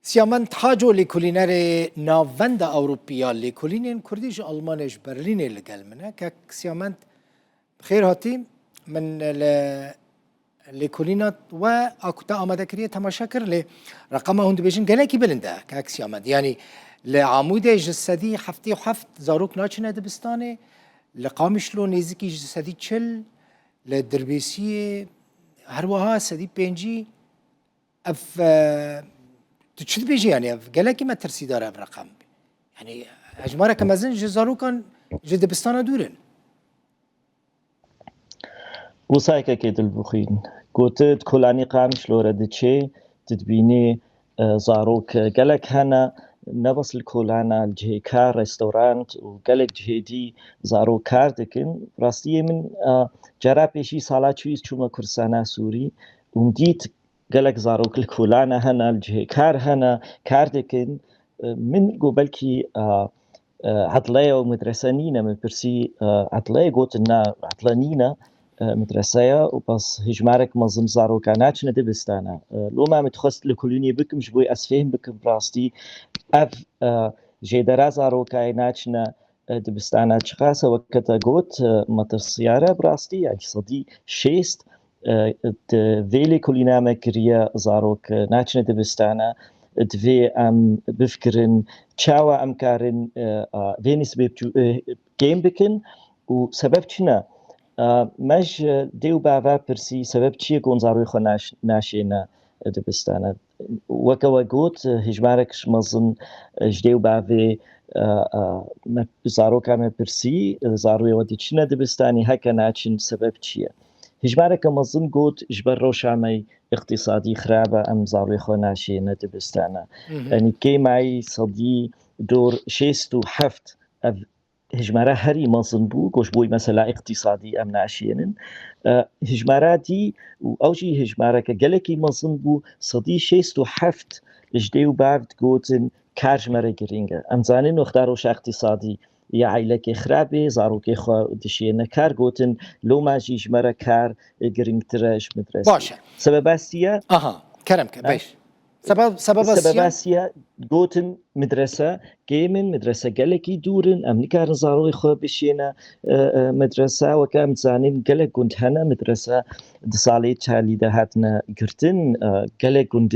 سیامن تاجو لیکولینر ناوند اوروپیا لیکولینین کردیش آلمانش برلین لگل منه که سیامن خیر هاتی من لیکولینات و اکتا آماده کریه تماشا کر لی رقم هند بیشن گله کی بلنده که سیامن یعنی لعمود جسدی هفته و هفت زاروک ناچنه دبستانه لقامش لو نزدیکی جسدی چل لدربیسی هر وها سدی پنجی اف تشد بيجي يعني قالك ما ترسي دار برقم يعني اجمارا كمازن جزارو كان جد بستانا دورن وسايكا كيد البخين قوتت كلاني قامش لورا دتشي تدبيني زاروك قالك هنا نبص الكولانا الجهيكار ريستورانت وقالك جهيدي زارو كاردكن راستي من جرابيشي صالة چويز چوما كرسانا سوري ومديت قالك زاروك الكولانا هنا الجهيكار هنا كاردكن من قبلكي عطلية ومدرسة نينا من برسي عطلية قوت إنها عطلانينا مدرسة وبس هجمارك مظم زارو كاناتش ندي بستانا لو ما متخصت لكلوني بكم جبوي أسفهم بكم براستي أف جيدرا زارو كايناتشنا دبستانا تشخاصة وقتا قوت مطر السيارة براستي يعني صدي شيست فيلي كلنا مكريا زاروك ناتشنا دبستانا دفي ام بفكرن تشاوا ام كارن فينيس بيبتو جيم بكن وسبب چنا مش ديو باوا برسي سبب چي كون زاروي خو ناشينا دبستانا وكوا قوت هجماركش مظن جديو باوي زارو كامل برسي زاروي ودي چنا دبستاني هكا ناچن سبب چيه هجمارك مظن قوت جبر روشامي اقتصادي خرابة ام زاروي خو ناشينا دبستانا يعني كي معي صدي دور شيستو حفت هجمارة هري مظن بو قوش بوي مثلا اقتصادي ام ناشينن هجماراتي اوجي هجمارة كجلكي مظن بو صدي شيستو حفت جديو بعد قوتن كارجمرة جرينجا ام زانين واختاروش اقتصادي يا عائلة خرابة زاروكي خو دشينا كار قوتن لو ما جيش مرة كار جرينج تراش مدرسة باشا سبب اسيا كرمك باش سبب اسيا قوتن مدرسة كيمن مدرسة قالكي دورن ام نكار زاروي خو بشينا مدرسة وكام زانين قالك كنت هنا مدرسة دصالي تالي دهاتنا قرتن قالك كنت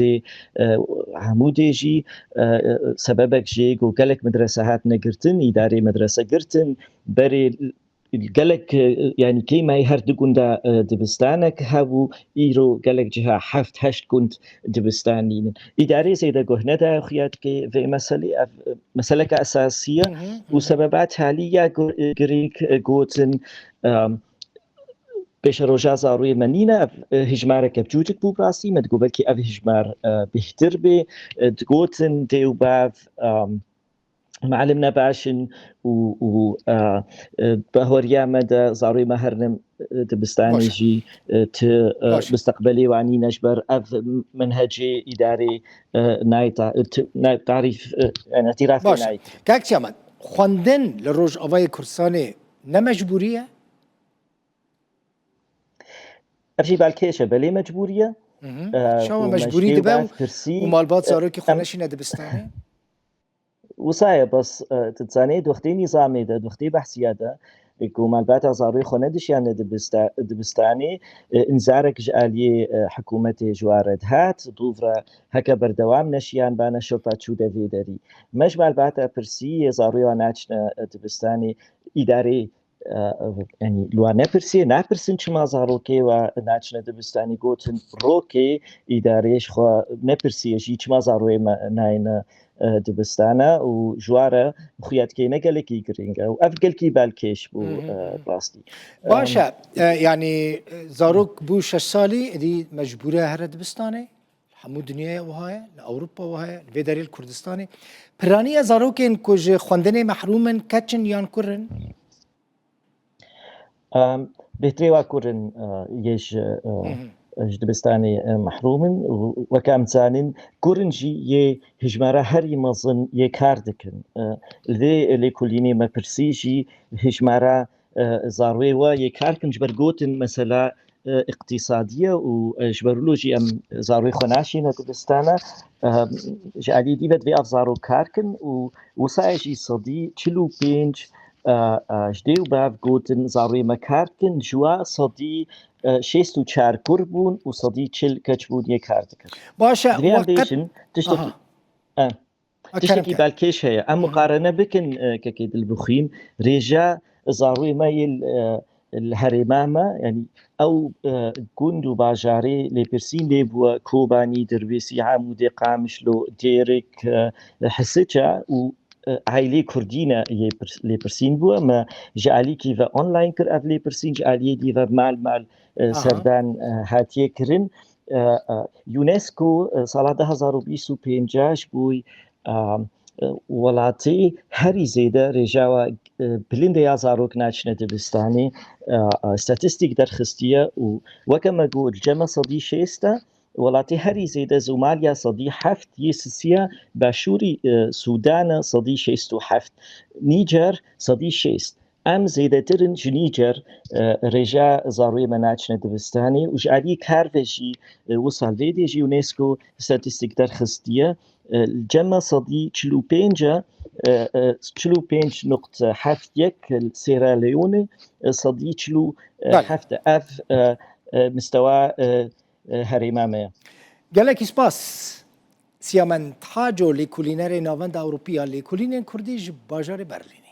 عمودي جي سببك جيك وقالك مدرسة هاتنا قرتن إداري مدرسة قرتن بري قالك يعني كيما يهردقون دا دبستانك هاو إيرو قالك جها حفت هشت كنت دبستانين إداري زيدا قهنا دا خيات كي في مسألة أساسية وسببات حالية قريك قوتن بيش روجا زاروي منينا هجمارك بجوجك بو براسي ما تقول بلكي أف هجمار بيهتر بي تقوتن ديو باف معلمنا باشن و بهوريا مدى زاروي مهرنم دبستاني جي مستقبلي وعني نجبر أف منهجي إداري نايت تعريف يعني اعتراف نايت كاك شامان خواندن لروج أواي كرساني نمجبورية؟ أفشي بالكيشة بلي مجبورية؟ شو مجبوري دبا ومالبات زاروكي خونشينا دبستاني؟ وصايا بس تتزاني دوختي نظامي ده دوختي بحثياده يكون بات زاروي خونه دشيان دبستاني انزارك جالي حكومتي جوارد هات دوفرا هكا بردوام نشيان بانا شرطه شو دفيدري مش مالبات برسي زاروي وناچنا دبستاني اداري يعني لو نبرسي نبرسن شما زاروكي وناچنا دبستاني قوتن روكي اداريش خو نبرسي جي شما زاروي ناين دبستانا وجواره مخيات كي نقلكي جرينجا وافقلكي بالكيش بو باستي باشا يعني زاروك بو 6 سالي دي مجبوره هر دبستاني حمو دنيا وهاي لاوروبا وهاي الفيدري الكردستاني برانيا زاروك ان كوج خواندني محرومن كاتشن يان كورن بهتري واكورن يش دبستاني محرومن وكام زانين كورنجي يه هجمارة هري مظن يه كاردكن اللي كليني ما برسيجي هجمارة زاروي وا يه كاركن جبرقوتن مثلا اقتصادية وجبرولوجي أم زاروي خناشي ندبستانا جعلي ديفت في أفزارو كاركن وسايجي صدي تشلو بينج جديو باف قوتن زاروي مكاركن جوا صدي شيستو چار كربون وصدي تشل كچبون يكاردكر باشا دريان وقت بيشن تشتكي تشتكي بالكيش هي أم مقارنة بكن ككيد البخيم رجع زاروي مايل الهرمامة يعني أو كوندو باجاري لبرسين ليبوا كوباني دربيسي عمودي قامشلو ديريك حسيتها و عائلة كردينا لبرسين بوا ما جعلي كيفا أونلاين كر أف لبرسين جعلي ديفا مال سردان هاتيه كرن يونسكو سال 2025 بوي وڵاتی هەری زێدە ڕێژاوە بلندەیە زارۆک ناچنە دەبستانی ستاتستیک دەرخستیە و وەکەمە گوت جەمە سەدی شێستە وڵاتی هەری زێدە زومالیا سەدی هەفت یسسیە باشووری سوودانە سەدی شێست و هەفت نیجەر سەدی شێست ئەم زێدەترن ژنیجەر ڕێژا زاروێمە ناچنە دەبستانی و ژعالی کارڤێژی وسالڤێدێژی یونسکۆ ستاتستیک دەرخستیە جمع صدي چلو پنج نقطة حفت يك سيراليوني صدي چلو حفت اف مستوى هرمامه قالك سباس سيامن تحاجو لكوليناري نافند أوروبيا لكولينين كرديج باجار برلين